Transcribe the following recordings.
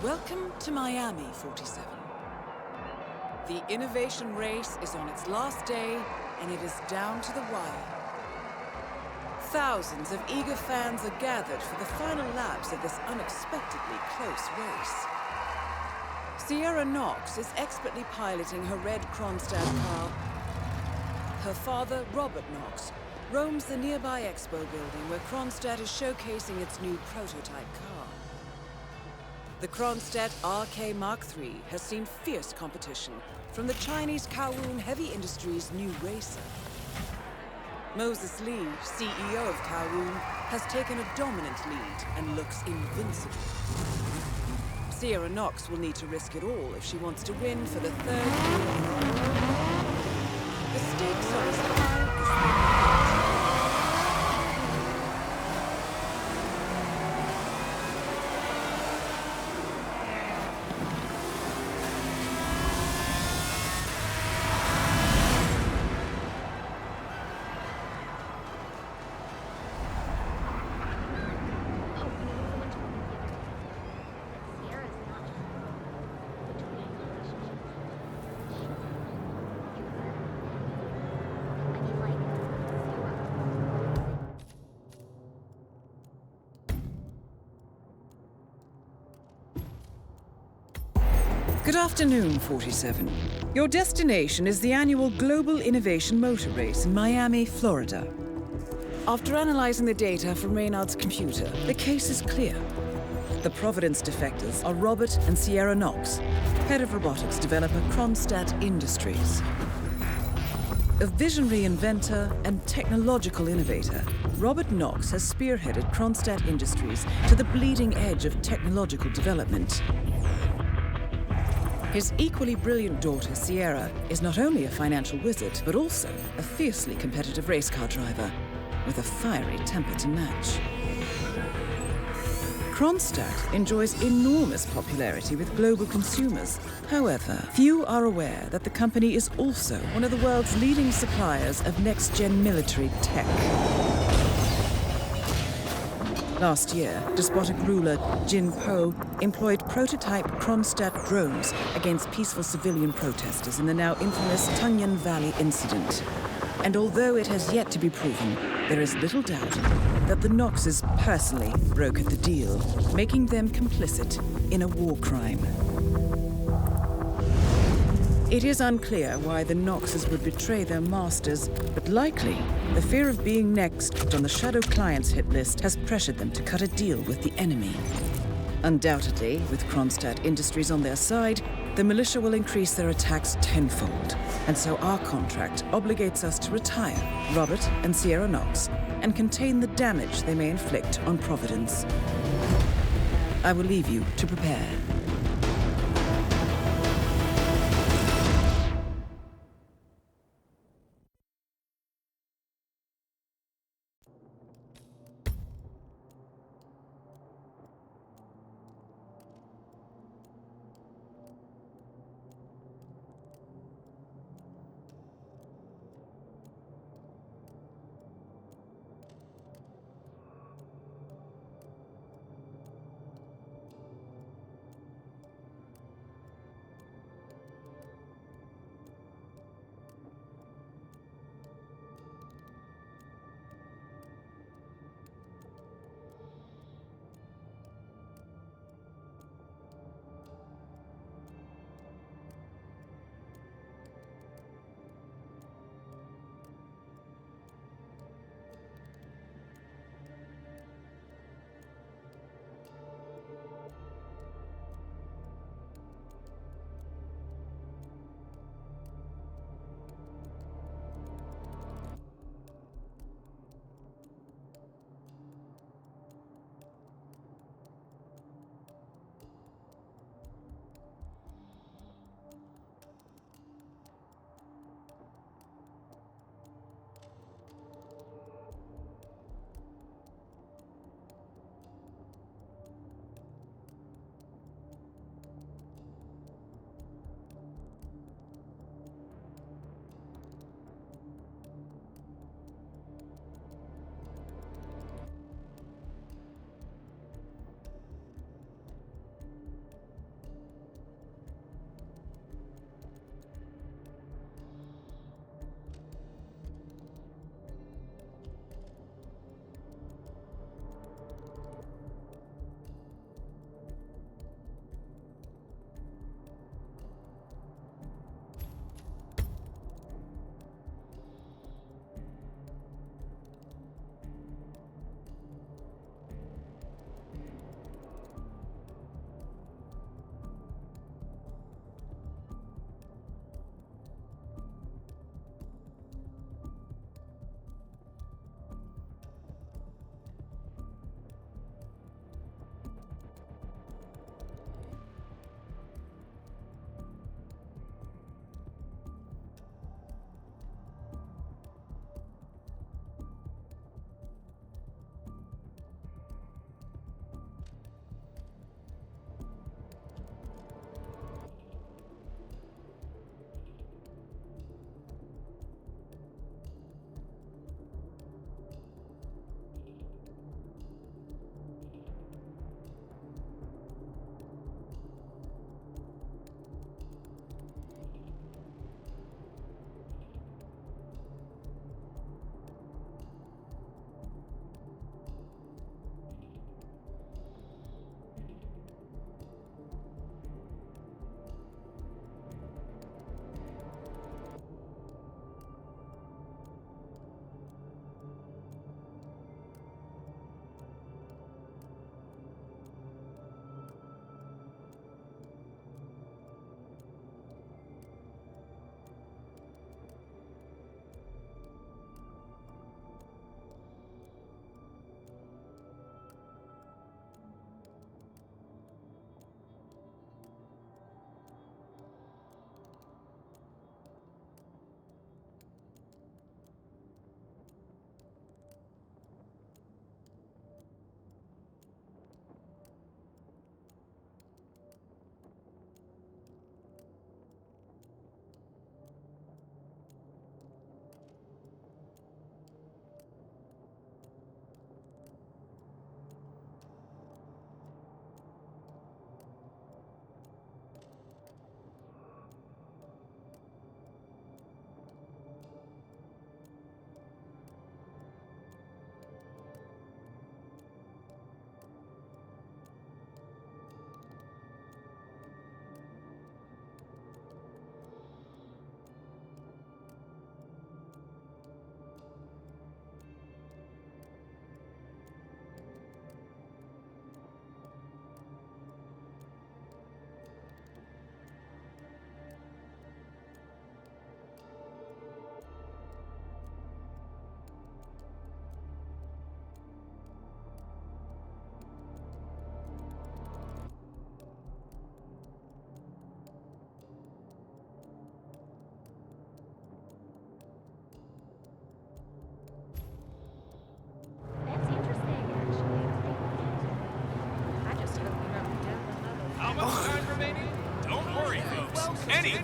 Welcome to Miami, 47. The innovation race is on its last day, and it is down to the wire. Thousands of eager fans are gathered for the final laps of this unexpectedly close race. Sierra Knox is expertly piloting her red Kronstadt car. Her father, Robert Knox, roams the nearby expo building where Kronstadt is showcasing its new prototype car. The Kronstadt RK Mark III has seen fierce competition from the Chinese Kowloon Heavy Industries' new racer. Moses Lee, CEO of Kowloon, has taken a dominant lead and looks invincible. Sierra Knox will need to risk it all if she wants to win for the third year in a row. The stakes are as high as they Good afternoon, 47. Your destination is the annual Global Innovation Motor Race in Miami, Florida. After analyzing the data from Reynard's computer, the case is clear. The Providence defectors are Robert and Sierra Knox, head of robotics developer Kronstadt Industries. A visionary inventor and technological innovator, Robert Knox has spearheaded Kronstadt Industries to the bleeding edge of technological development. His equally brilliant daughter, Sierra, is not only a financial wizard, but also a fiercely competitive race car driver, with a fiery temper to match. Kronstadt enjoys enormous popularity with global consumers. However, few are aware that the company is also one of the world's leading suppliers of next-gen military tech. Last year, despotic ruler Jin Po employed prototype Kronstadt drones against peaceful civilian protesters in the now infamous Tungan Valley incident. And although it has yet to be proven, there is little doubt that the Knoxes personally brokered the deal, making them complicit in a war crime. It is unclear why the Knoxes would betray their masters, but likely the fear of being next on the Shadow Clients hit list has pressured them to cut a deal with the enemy. Undoubtedly, with Kronstadt Industries on their side, the militia will increase their attacks tenfold, and so our contract obligates us to retire Robert and Sierra Knox and contain the damage they may inflict on Providence. I will leave you to prepare.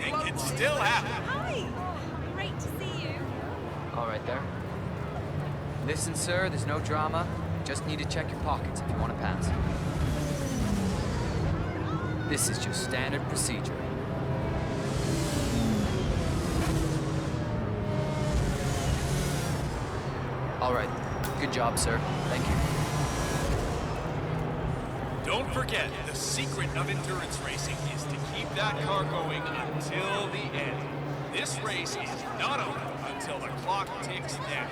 Anything can still happen. Hi! Great to see you. All right there. Listen, sir, there's no drama. Just need to check your pockets if you want to pass. This is just standard procedure. All right. Good job, sir. Thank you. Don't forget, the secret of endurance racing is to keep that car going until the end. This race is not over until the clock ticks down.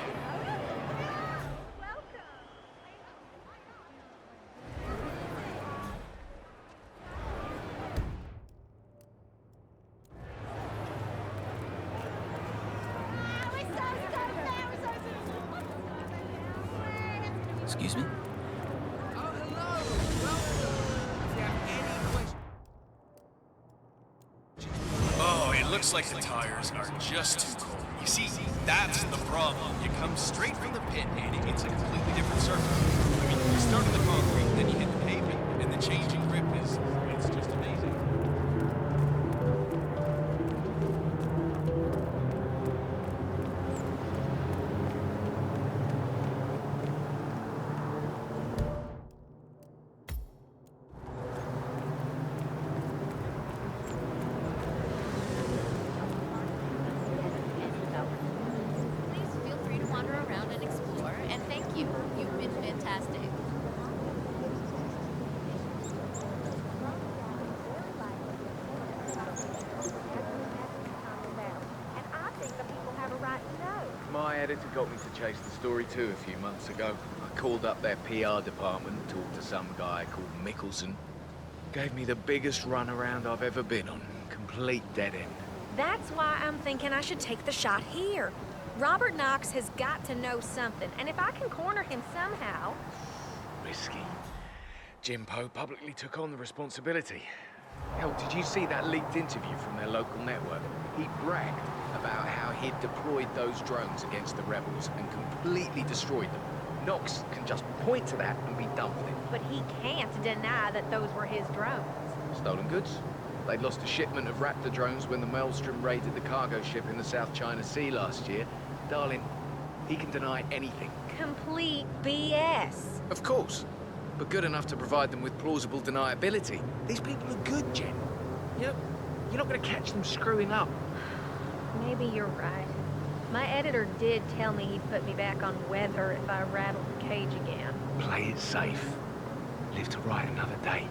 Excuse me? Oh, it looks like the tires are just too cold. You see, that's the problem. You come straight from the pit and it's a completely different surface. I mean, you start on the concrete, then you hit the pavement, and the change in grip it's just amazing. Please feel free to wander around and explore, and thank you. You've been fantastic. My editor got me to chase the story too a few months ago. I called up their PR department and talked to some guy called Mickelson. Gave me the biggest runaround I've ever been on. Complete dead end. That's why I'm thinking I should take the shot here. Robert Knox has got to know something, and if I can corner him somehow... Risky. Jim Poe publicly took on the responsibility. Hell, did you see that leaked interview from their local network? He bragged about how he'd deployed those drones against the rebels and completely destroyed them. Knox can just point to that and be done with it. But he can't deny that those were his drones. Stolen goods? They'd lost a shipment of Raptor drones when the Maelstrom raided the cargo ship in the South China Sea last year. Darling, he can deny anything. Complete BS. Of course, but good enough to provide them with plausible deniability. These people are good, Jen. You're not gonna catch them screwing up. Maybe you're right. My editor did tell me he'd put me back on weather if I rattled the cage again. Play it safe. Live to write another day.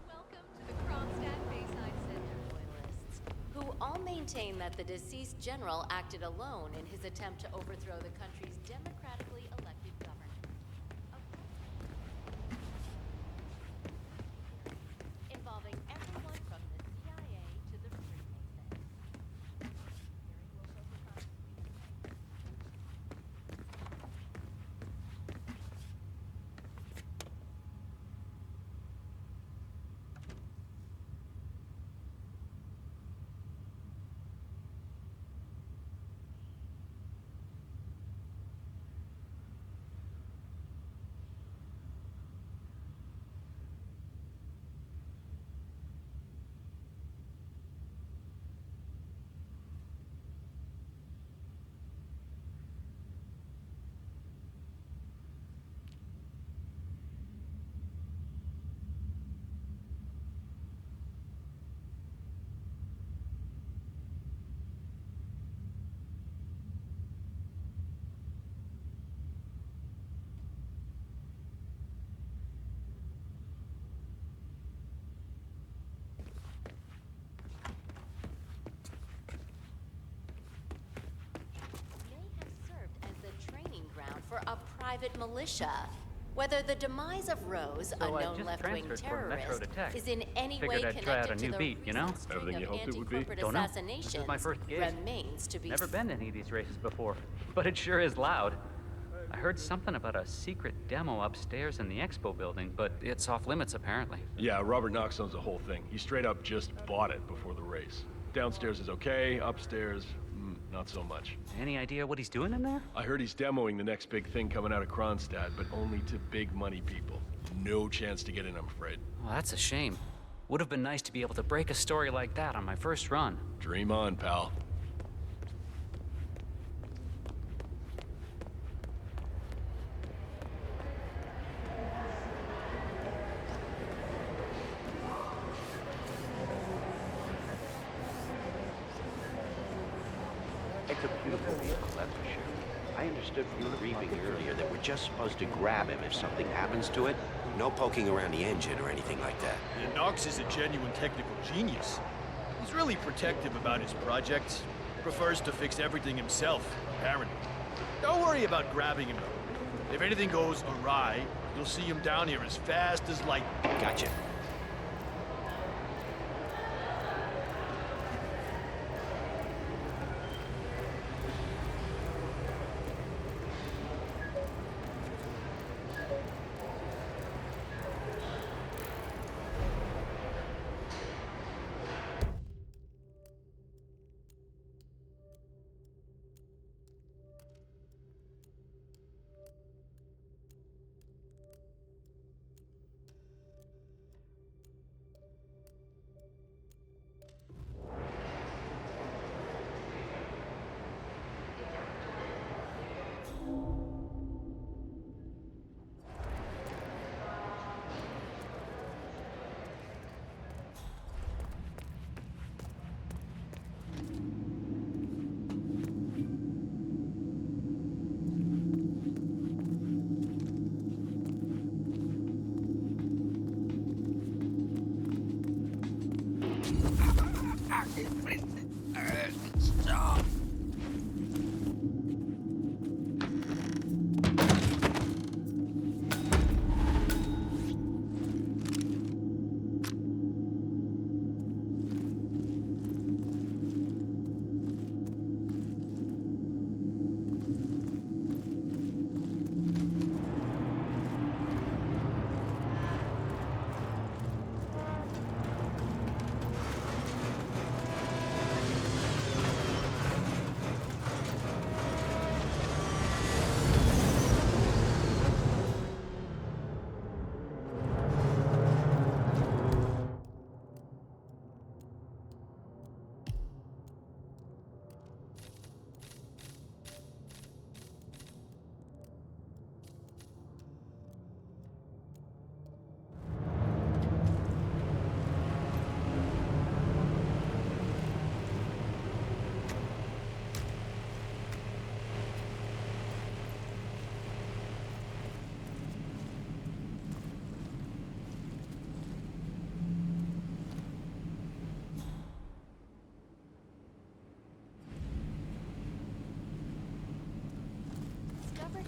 Welcome to the Kronstadt Bayside Center, loyalists, who all maintain that the deceased general acted alone in his attempt to overthrow the country's democratically elected government. Involving everyone from the CIA to the Freemasons. For a private militia. Whether the demise of Rose, a known left-wing terrorist, is in any way connected to the recent string of anti-corporate assassinations remains to be Never been to any of these races before, but it sure is loud. I heard something about a secret demo upstairs in the expo building, but it's off limits apparently. Yeah, Robert Knox owns the whole thing. He straight up just bought it before the race. Downstairs is okay, upstairs, not so much. Any idea what he's doing in there? I heard he's demoing the next big thing coming out of Kronstadt, but only to big money people. no chance to get in, I'm afraid. Well, that's a shame. Would have been nice to be able to break a story like that on my first run. Dream on, pal. It's a beautiful vehicle, that's for sure. I understood from the briefing earlier that we're just supposed to grab him if something happens to it. No poking around the engine or anything like that. Yeah, Knox is a genuine technical genius. He's really protective about his projects. Prefers to fix everything himself, apparently. Don't worry about grabbing him, though. If anything goes awry, you'll see him down here as fast as light. Gotcha.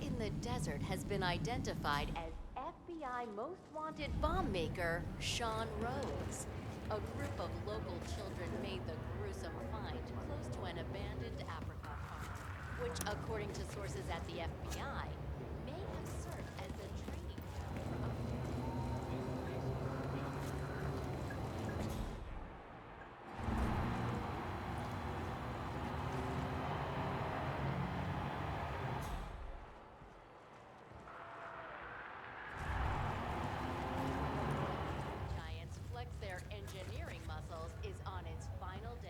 In the desert has been identified as FBI most wanted bomb maker Sean Rhodes. A group of local children made the gruesome find close to an abandoned apricot farm, which, according to sources at the FBI, may have served as the training ground of their engineering muscles is on its final day.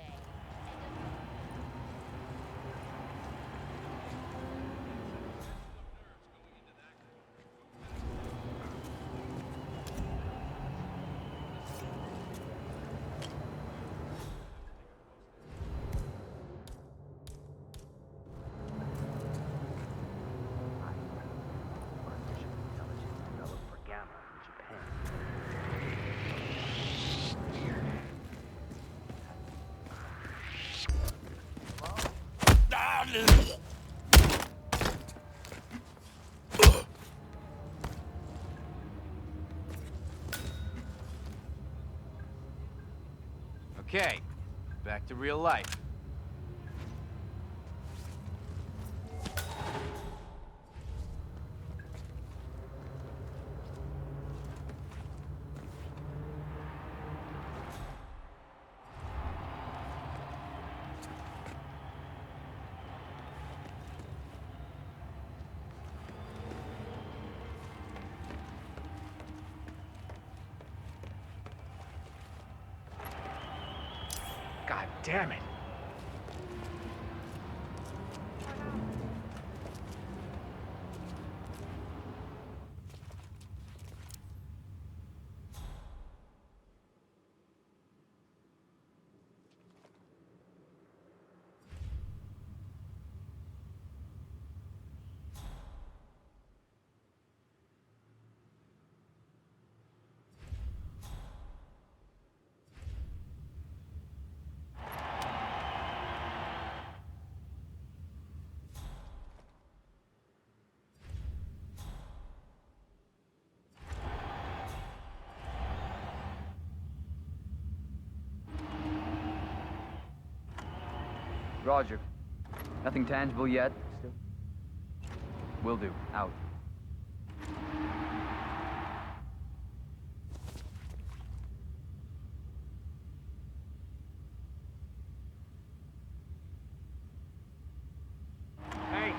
Okay, back to real life. Damn it. Roger. Nothing tangible yet. Will do. Out. Hey.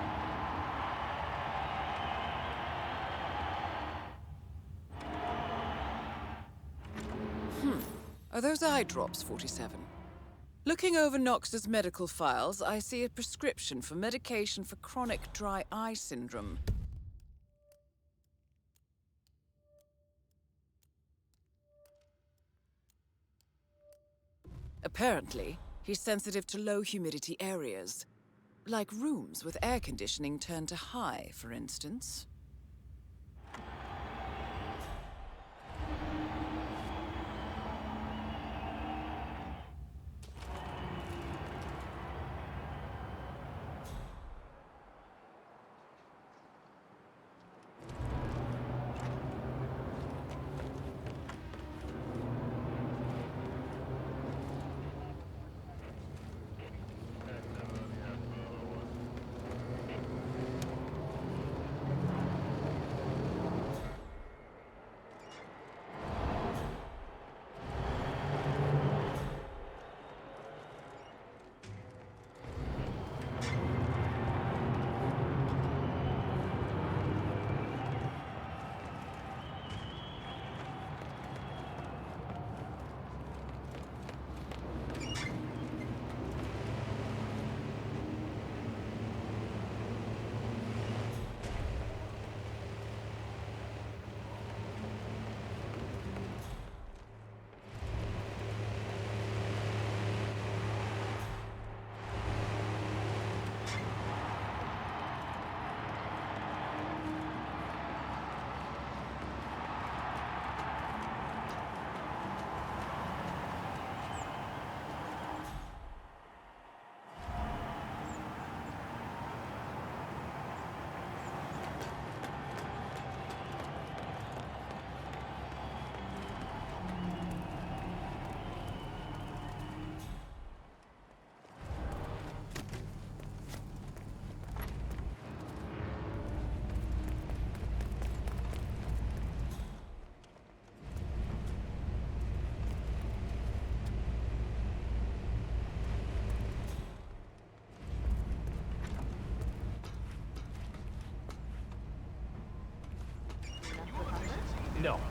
Are those eye drops, 47? Looking over Knox's medical files, I see a prescription for medication for chronic dry eye syndrome. Apparently, he's sensitive to low humidity areas, like rooms with air conditioning turned to high, for instance.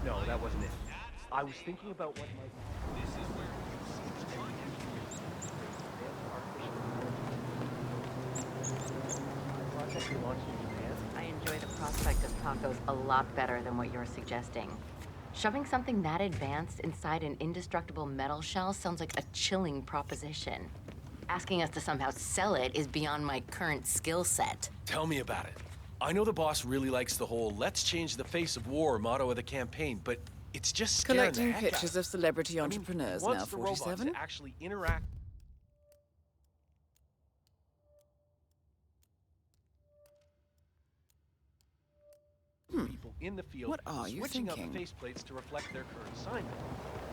No, that wasn't it. I was thinking about what might... This is where... Project you launched in Japan? I enjoy the prospect of tacos a lot better than what you're suggesting. Shoving something that advanced inside an indestructible metal shell sounds like a chilling proposition. Asking us to somehow sell it is beyond my current skill set. Tell me about it. I know the boss really likes the whole "let's change the face of war" motto of the campaign, but it's just scaring Collecting the heck pictures out of celebrity entrepreneurs now, once the 47? robots actually interact... people in the field, What are you switching thinking? up faceplates to reflect their current assignment.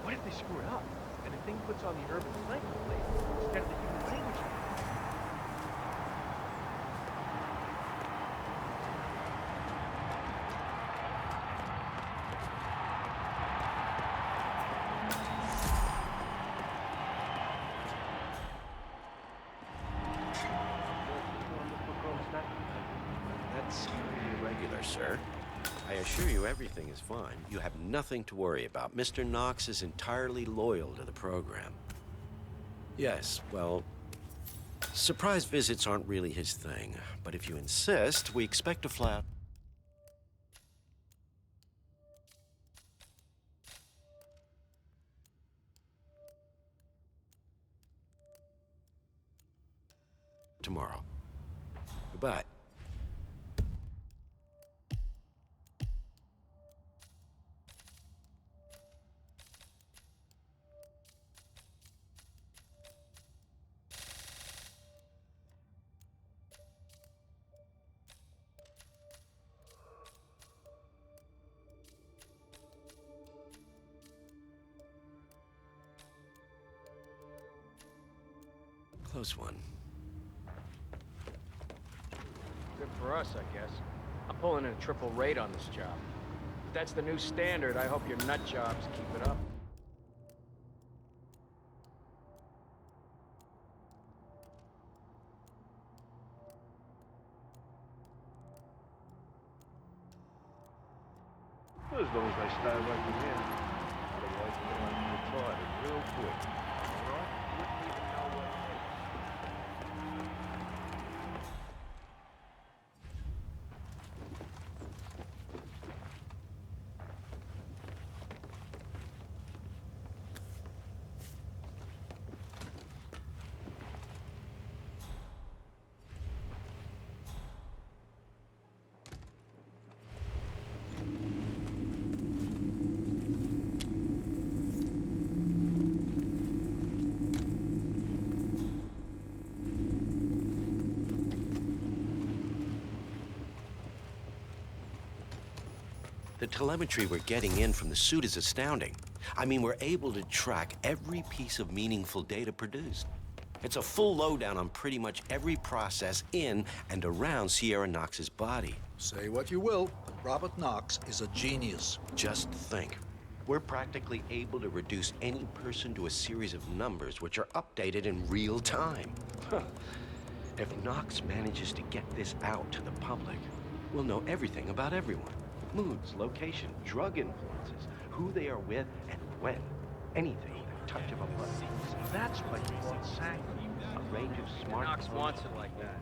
What if they screw it up and the thing puts on the urban sniper plate instead of the human language? That's irregular, sir. I assure you everything is fine. You have nothing to worry about. Mr. Knox is entirely loyal to the program. Yes, well, surprise visits aren't really his thing. But if you insist, we expect to fly out tomorrow. Goodbye. Close one. Good for us, I guess. I'm pulling in a triple rate on this job. If that's the new standard, I hope your nut jobs keep it up. Well, as long as they stay away from here. Otherwise, we're going to have to retire it real quick. All right? Wouldn't even know what it is. The telemetry we're getting in from the suit is astounding. I mean, we're able to track every piece of meaningful data produced. It's a full lowdown on pretty much every process in and around Sierra Knox's body. Say what you will, but Robert Knox is a genius. Just think. We're practically able to reduce any person to a series of numbers which are updated in real time. If Knox manages to get this out to the public, we'll know everything about everyone. Moods, location, drug influences, who they are with, and when. Anything with a touch of a button. That's what you want, Sang. A range of smart... Knox wants it like that.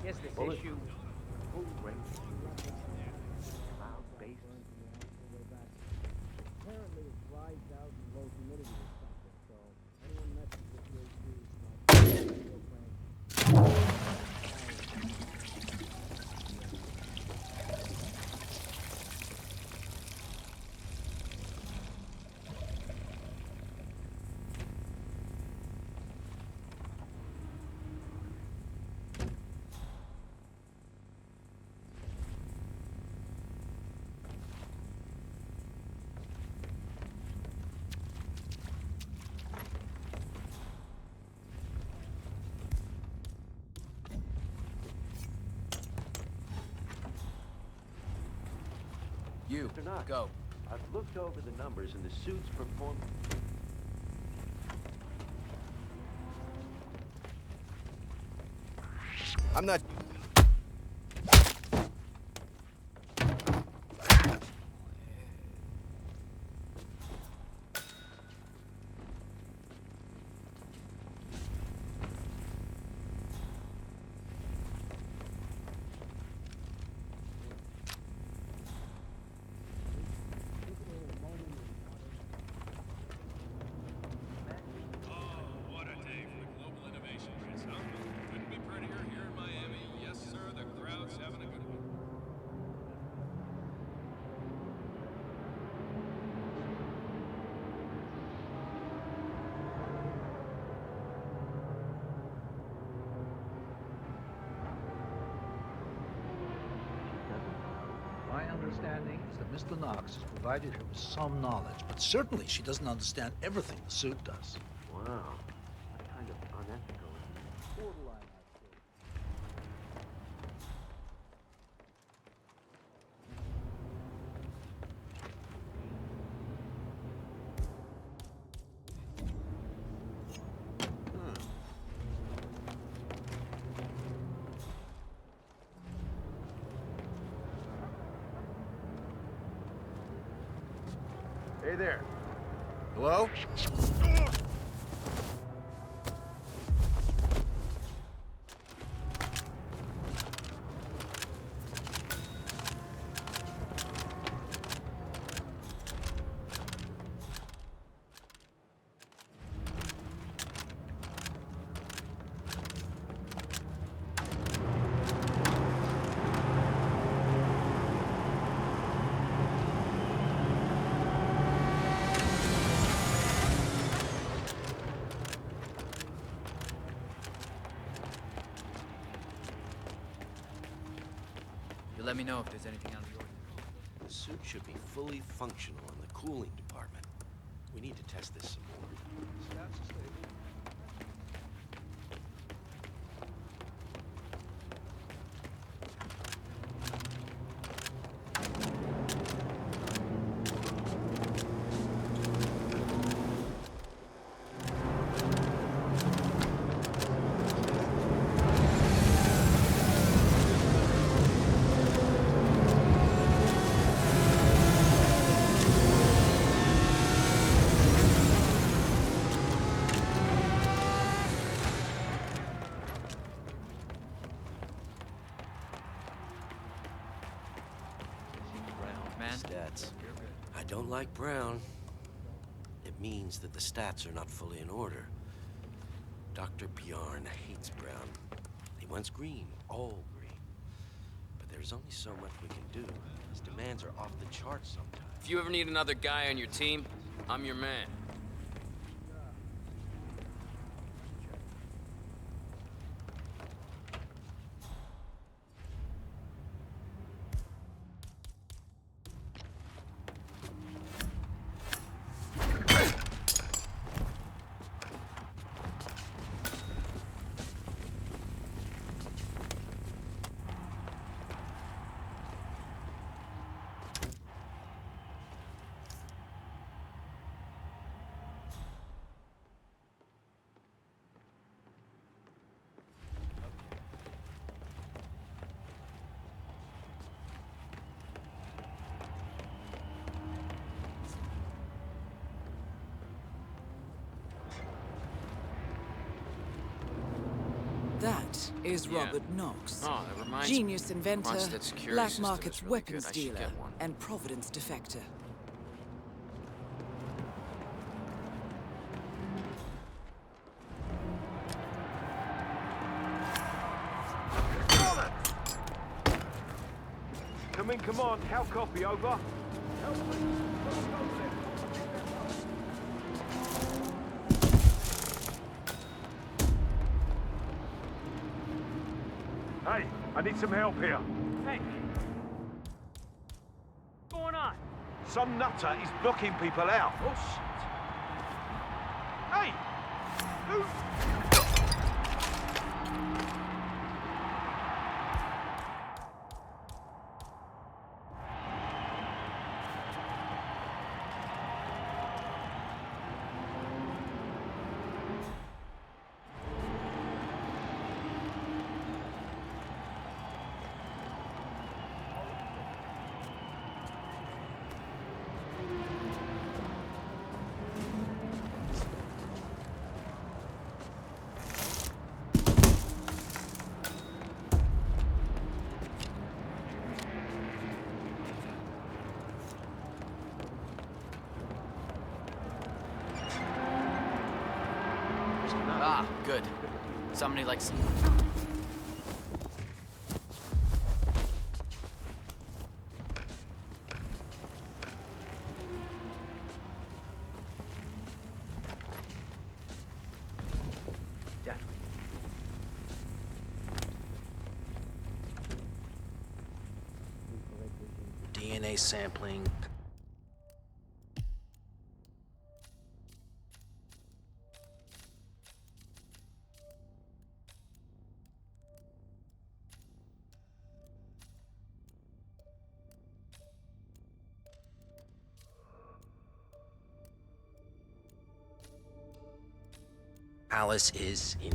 Here's this issue. Full range of cloud-based... Apparently it dries out in low humidity or something, so anyone messes with your shoes might... You, go. I've looked over the numbers and the suits perform... I'm not... My understanding is that Mr. Knox has provided her with some knowledge, but certainly she doesn't understand everything the suit does. Wow. What kind of unethical... Borderline, Hey there. Hello? Let me know if there's anything out of the ordinary. The suit should be fully functional in the cooling department. We need to test this some more. Stats are stable. Stats. I don't like brown. It means that the stats are not fully in order. Dr. Bjarn hates brown. He wants green, all green. But there's only so much we can do. His demands are off the charts sometimes. If you ever need another guy on your team, I'm your man. That is Robert Knox. Oh, that reminds Genius me. inventor, Ronsted Security black system markets is really weapons good. I should dealer, get one. and Providence defector. Come on. How copy, over? Hey, I need some help here. Hey. What's going on? Some nutter is blocking people out. Oh, shit. Hey! Who? Ah, good. Somebody likes... DNA sampling. Alice is in.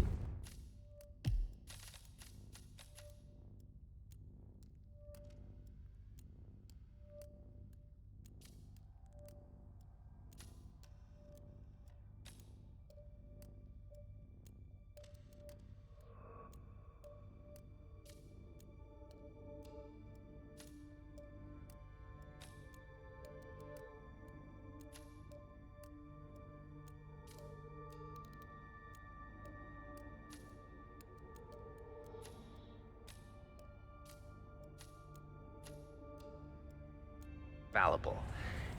Fallible.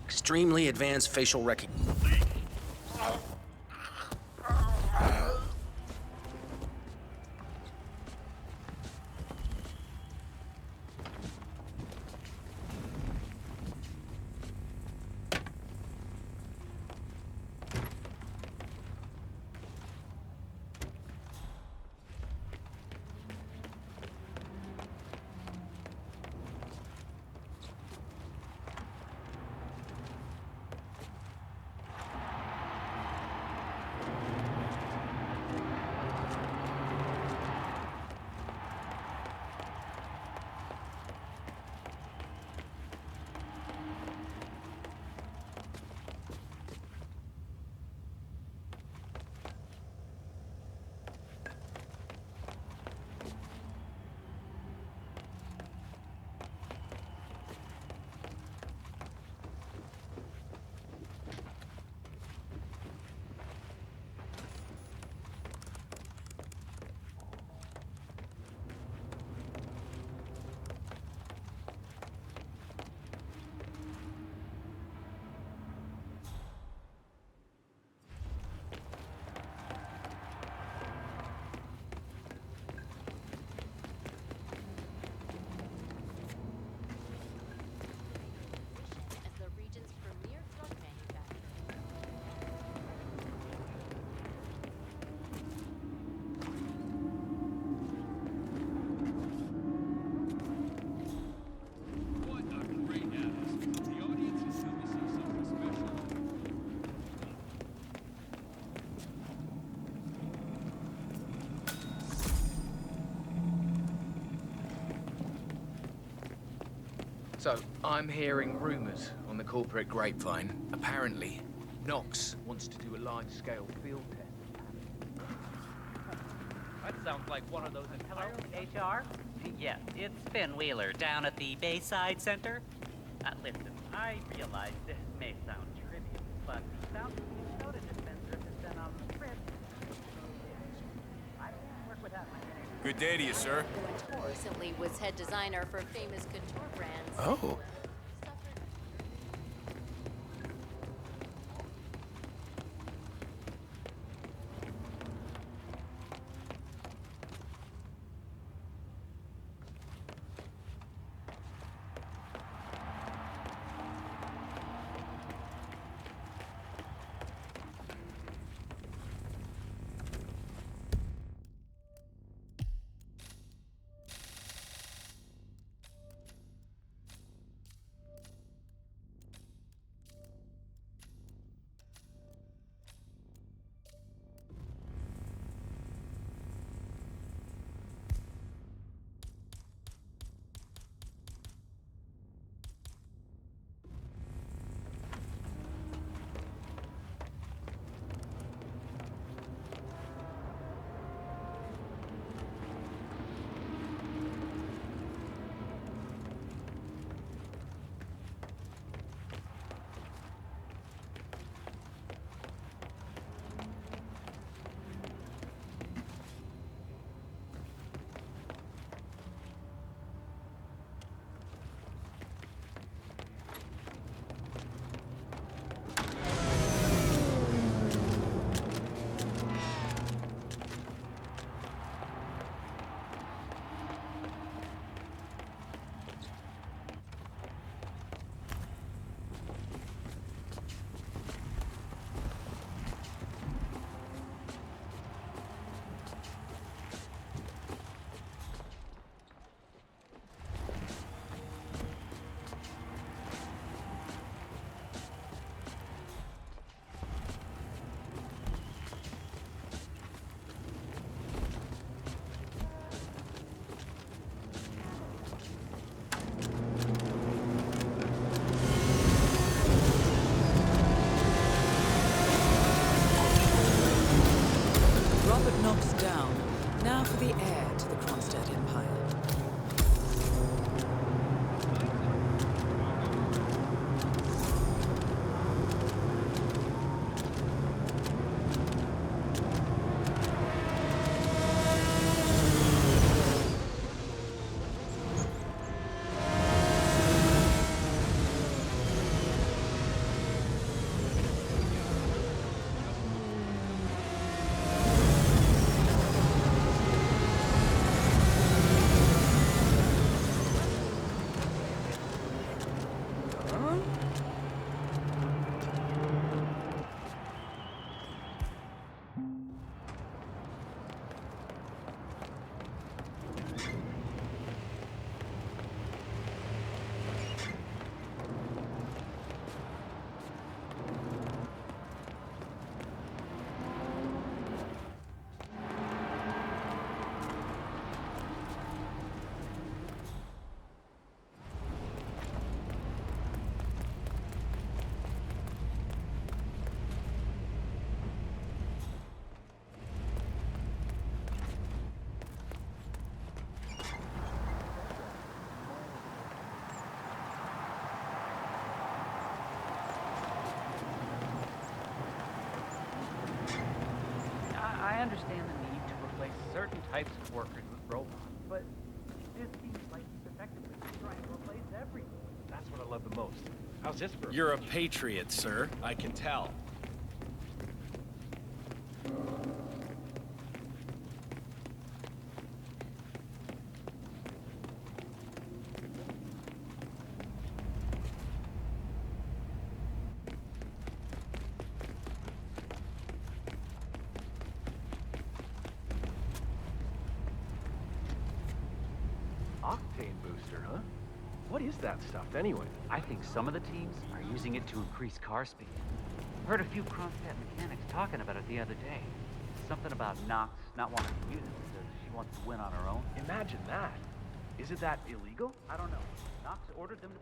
Extremely advanced facial recognition. So, I'm hearing rumors on the corporate grapevine. Apparently, Knox wants to do a large-scale field test. That sounds like one of those entirely HR? Yes, it's Finn Wheeler down at the Bayside Center. Listen, I realize this may sound trivial, but the Southeast soda dispenser has been on the fritz. I can work with that. Good day to you, sir. Who recently was head designer for famous couture brands. Oh. Robert Knox down. Now for the heir to the Kronstadt Empire. I understand the need to replace certain types of workers with robots, but this seems like he's effectively trying to replace everything. That's what I love the most. How's this for? You're a patriot, sir. I can tell. Octane booster, huh? What is that stuff anyway? I think some of the teams are using it to increase car speed. Heard a few Kronstadt mechanics talking about it the other day. Something about Knox not wanting to use it because she wants to win on her own. Imagine that. Is it that illegal? I don't know. Knox ordered them to...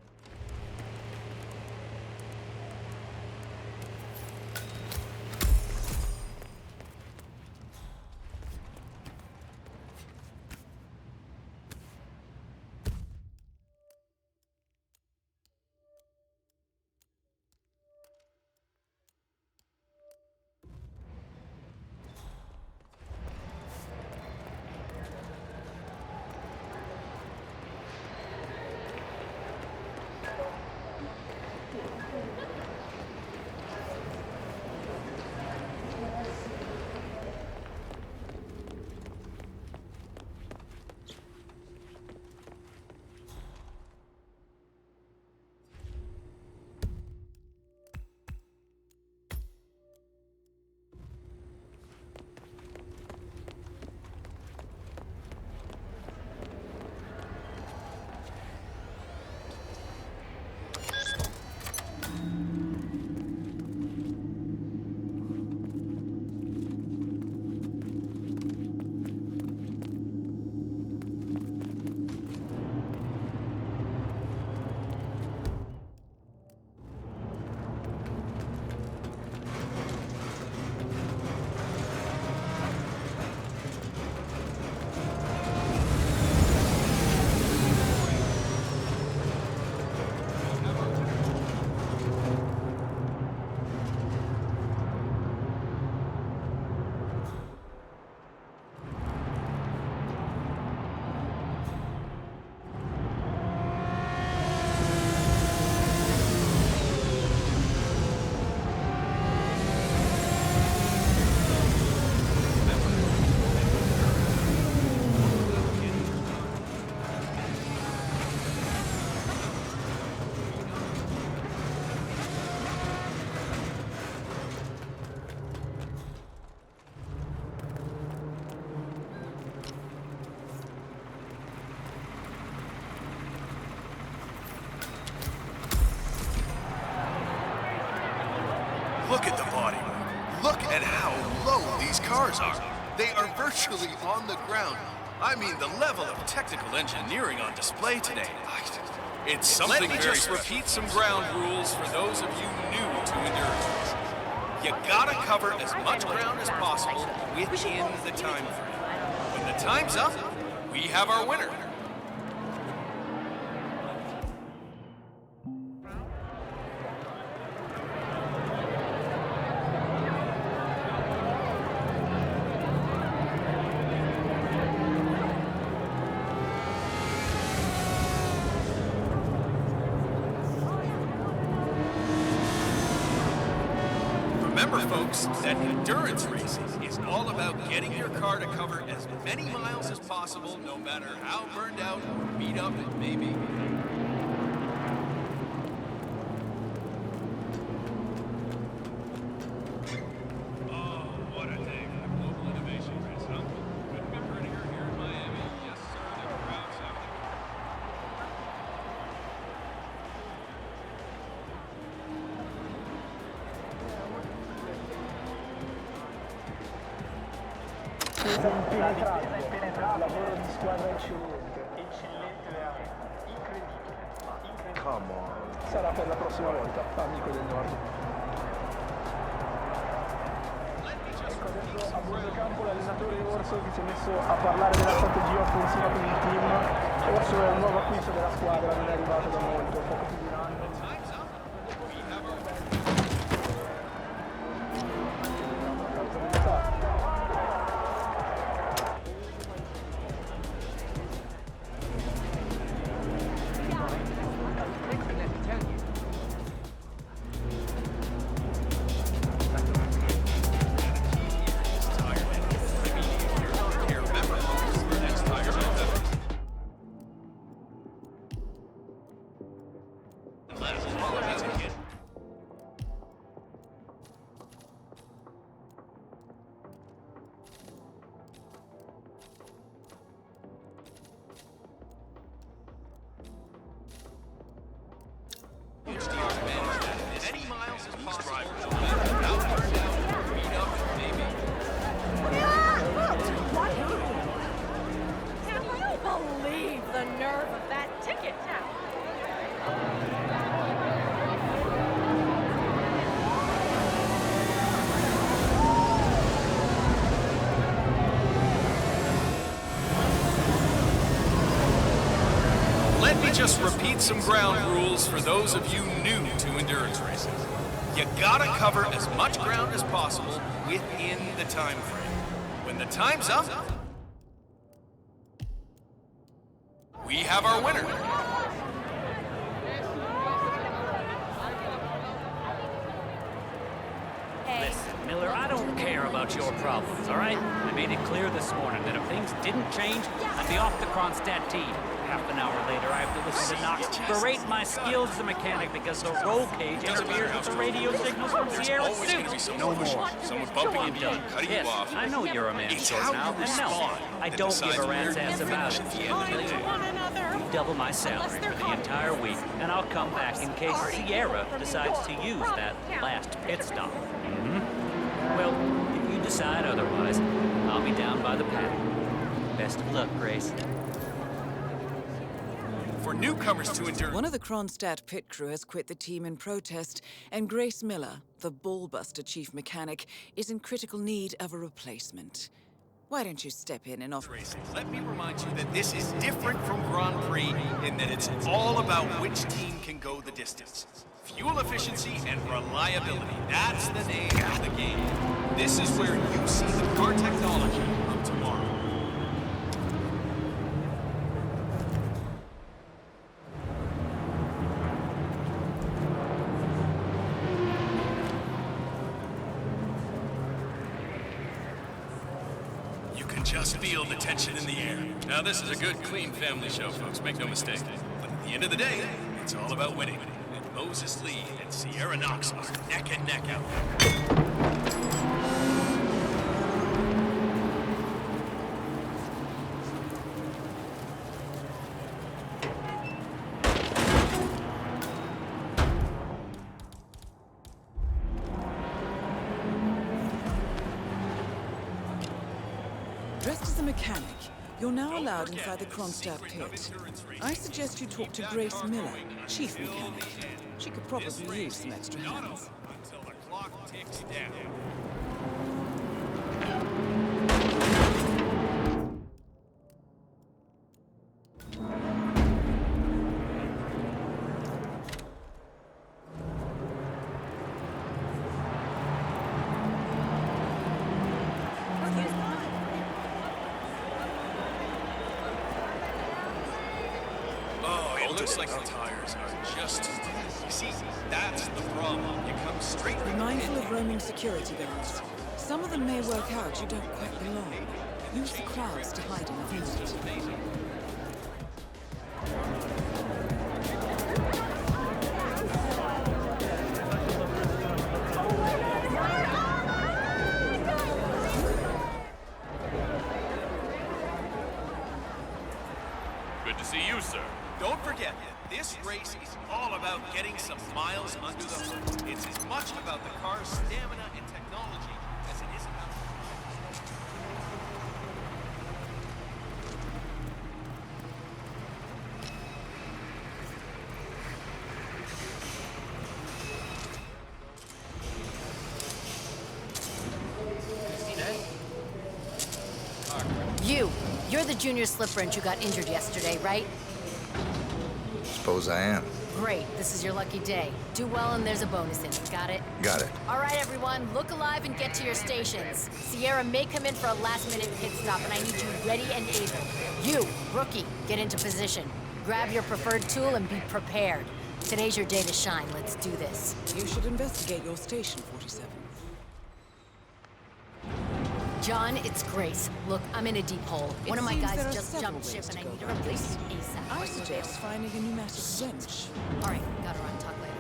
Look at the body. Look at how low these cars are. They are virtually on the ground. I mean, the level of technical engineering on display today. It's something very special. Let me just repeat some ground rules for those of you new to endurance. You gotta cover as much ground as possible within the time frame. When the time's up, we have our winner. Remember, folks, that endurance racing is all about getting your car to cover as many miles as possible, no matter how burned out or beat up it may be. Oh, what a day for the global innovation race, huh? Couldn't be prettier here in Miami. Yes, sir, the crowds have the... Impenetrabile, lavoro di squadra eccellente veramente, incredibile. Come on. Sarà per la prossima volta, amico del Nord. Ecco adesso a bordo campo l'allenatore Orso che si è messo a parlare della strategia offensiva con il team. Orso è un nuovo acquisto della squadra, non è arrivato da molto, poco più di un anno. let me just repeat some ground rules for those of you new to endurance racing. You gotta cover as much ground as possible within the time frame. When the time's up, we have our winner. Listen, Miller, I don't care about your problems, all right? I made it clear this morning that if things didn't change, I'd be off the Kronstadt team. Half an hour later, I have to listen to Knox berate my skills as a mechanic because the roll cage interferes with the radio signals from Sierra's suit. No more. Someone bumping into you, cutting you off. I know you're a man short now, and no, I don't give a rat's ass about it. You double my salary for the entire week, and I'll come back in case Sierra decides to use that last pit stop. Well, if you decide otherwise, I'll be down by the paddock. Best of luck, Grace. For newcomers to endure... One of the Kronstadt pit crew has quit the team in protest, and Grace Miller, the ballbuster chief mechanic, is in critical need of a replacement. Why don't you step in and offer... Let me remind you that this is different from Grand Prix in that it's all about which team can go the distance. Fuel efficiency and reliability, that's the name of the game. This is where you see the car technology of tomorrow. You can just feel the tension in the air. Now this is a good, clean family show, folks, make no mistake. But at the end of the day, it's all about winning. Moses Lee and Sierra Knox are neck and neck out there. Dressed as a mechanic, you're now allowed inside the Kronstadt pit. I suggest you talk to Grace Miller, chief mechanic. She could probably use some extra hands. Until the clock ticks down. Looks like the tires are just too tight. You see, that's the problem. You come straight... Be mindful of roaming security guards. Some of them may work out you don't quite belong. Use the crowds to hide in a moment. Good to see you, sir. Don't forget that this race is all about getting some miles under the hood. It's as much about the car's stamina and technology as it is about... You're the junior slip wrench who got injured yesterday, right? Suppose I am. Great, this is your lucky day. Do well and there's a bonus in it, got it? Got it. All right, everyone, look alive and get to your stations. Sierra may come in for a last-minute pit stop, and I need you ready and able. You, rookie, get into position. Grab your preferred tool and be prepared. Today's your day to shine. Let's do this. You should investigate your station, 47. John, it's Grace. Look, I'm in a deep hole. One of my guys just jumped ship and I need to replace it ASAP. I suggest finding a pneumatic wrench. All right, gotta run. Talk later.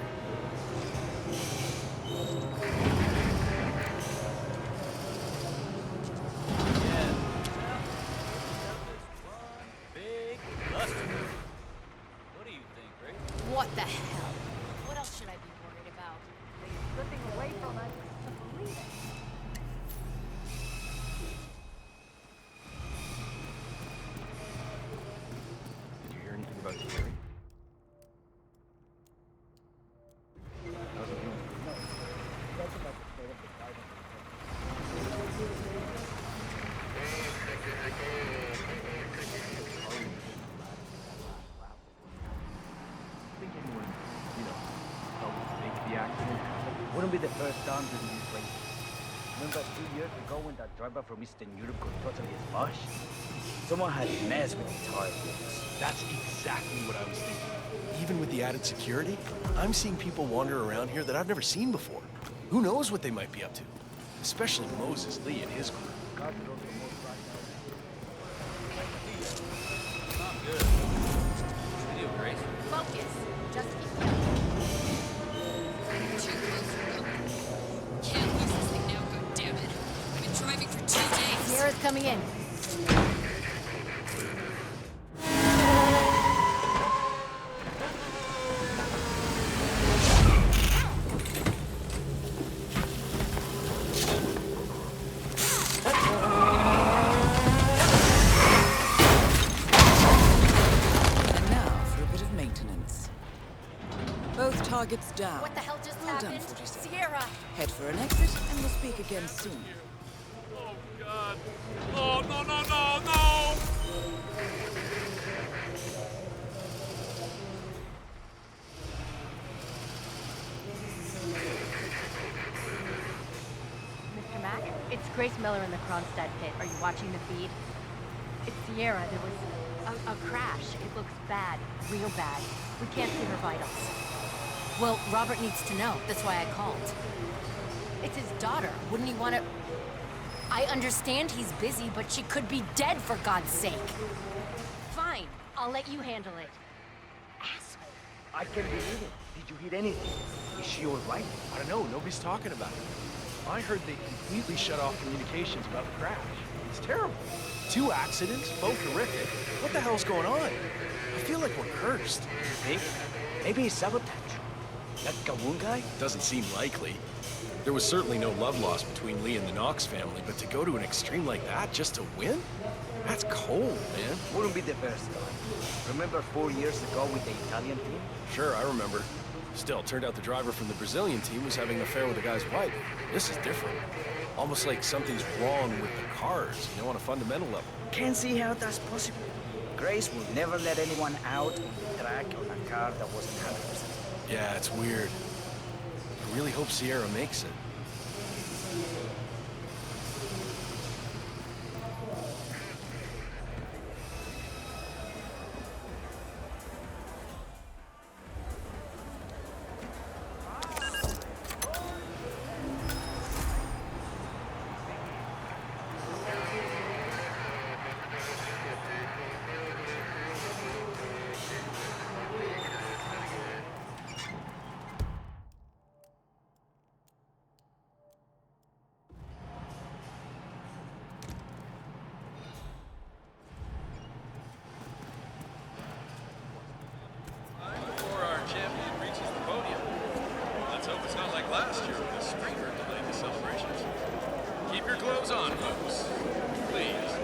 What the hell? What else should I be worried about? They're slipping away from us. Believe it. Did you hear anything about Jerry? be the first time doing this place. Remember 2 years ago when that driver from Eastern Europe got totally smashed? Someone had messed with the tire wheels. That's exactly what I was thinking. Even with the added security, I'm seeing people wander around here that I've never seen before. Who knows what they might be up to? Especially Moses Lee and his crew. Focus. Just keep Can't lose this thing now, goddammit. I've been driving for 2 days. Sierra's coming in. Targets down. What the hell just Well happened? done, 47. Sierra! Head for an exit, and we'll speak again soon. Oh, God. Oh, no, no, no, no! Mr. Mack, it's Grace Miller in the Kronstadt pit. Are you watching the feed? It's Sierra. There was a crash. It looks bad. Real bad. We can't see her vitals. Well, Robert needs to know. That's why I called. It's his daughter. Wouldn't he want to... I understand he's busy, but she could be dead for God's sake. Fine. I'll let you handle it. Asshole. I can't believe it. Did you hear anything? Is she all right? I don't know, nobody's talking about it. I heard they completely shut off communications about the crash. It's terrible. 2 accidents, both horrific. What the hell's going on? I feel like we're cursed. You think? Maybe it's sabotage. That Gawoon guy? Doesn't seem likely. There was certainly no love lost between Lee and the Knox family, but to go to an extreme like that just to win? That's cold, man. Wouldn't be the first time. Remember 4 years ago with the Italian team? Sure, I remember. Still, turned out the driver from the Brazilian team was having an affair with the guy's wife. This is different. Almost like something's wrong with the cars, you know, on a fundamental level. Can't see how that's possible. Grace will never let anyone out on the track on a car that wasn't 100%. Yeah, it's weird. I really hope Sierra makes it. Before our champion reaches the podium. Let's hope it's not like last year when the streamer delayed the celebrations. Keep your clothes on, folks. Please.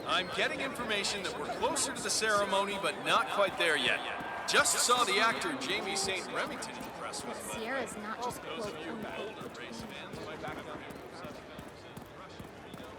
I'm getting information that we're closer to the ceremony, but not quite there yet. Just saw the actor Jamie St. Remington impressed with it. Sierra's not just Those of you older race fans might back up here from such films as Russian Freedom.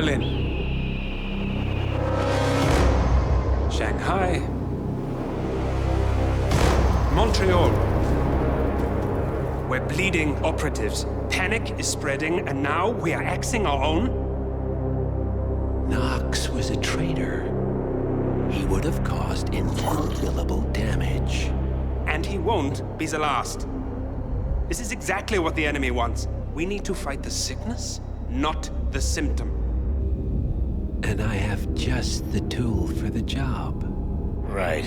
Berlin. Shanghai. Montreal. We're bleeding operatives. Panic is spreading, and now we are axing our own? Knox was a traitor. He would have caused incalculable damage. And he won't be the last. This is exactly what the enemy wants. We need to fight the sickness, not the symptom. And I have just the tool for the job. Right.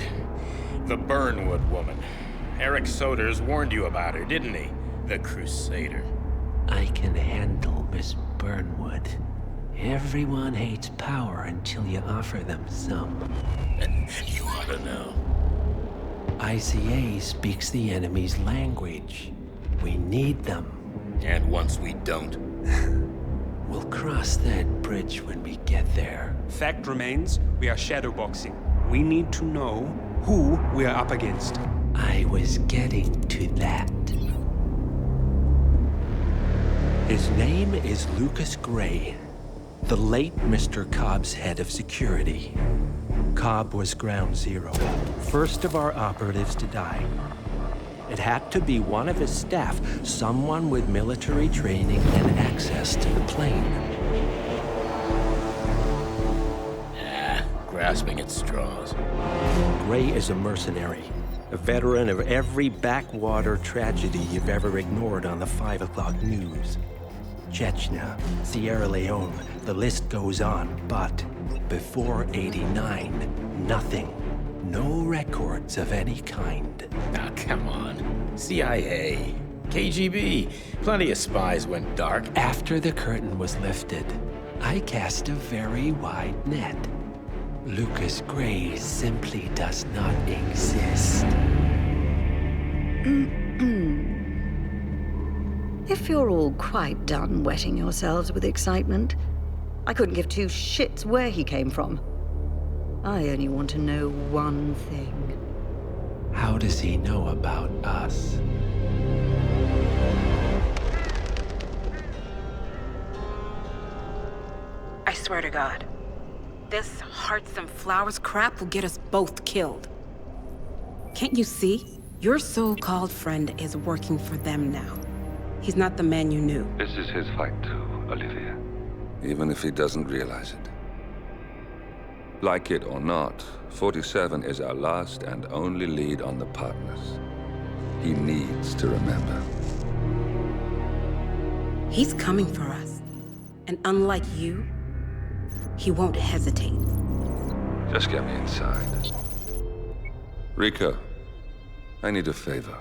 The Burnwood woman. Eric Soders warned you about her, didn't he? The Crusader. I can handle Miss Burnwood. Everyone hates power until you offer them some. You ought to know. ICA speaks the enemy's language. We need them. And once we don't? We'll cross that bridge when we get there. Fact remains, we are shadowboxing. We need to know who we are up against. I was getting to that. His name is Lucas Gray, the late Mr. Cobb's head of security. Cobb was ground zero, first of our operatives to die. It had to be one of his staff, someone with military training and access to the plane. Grasping at straws. Gray is a mercenary, a veteran of every backwater tragedy you've ever ignored on the 5 o'clock news. Chechnya, Sierra Leone, the list goes on, but before '89, nothing. No records of any kind. Ah, come on. CIA, KGB, plenty of spies went dark. After the curtain was lifted, I cast a very wide net. Lucas Gray simply does not exist. If you're all quite done wetting yourselves with excitement, I couldn't give two shits where he came from. I only want to know one thing. How does he know about us? I swear to God, this hearts and flowers crap will get us both killed. Can't you see? Your so-called friend is working for them now. He's not the man you knew. This is his fight too, Olivia. Even if he doesn't realize it. Like it or not, 47 is our last and only lead on the partners. He needs to remember. He's coming for us. And unlike you, he won't hesitate. Just get me inside. Rico, I need a favor.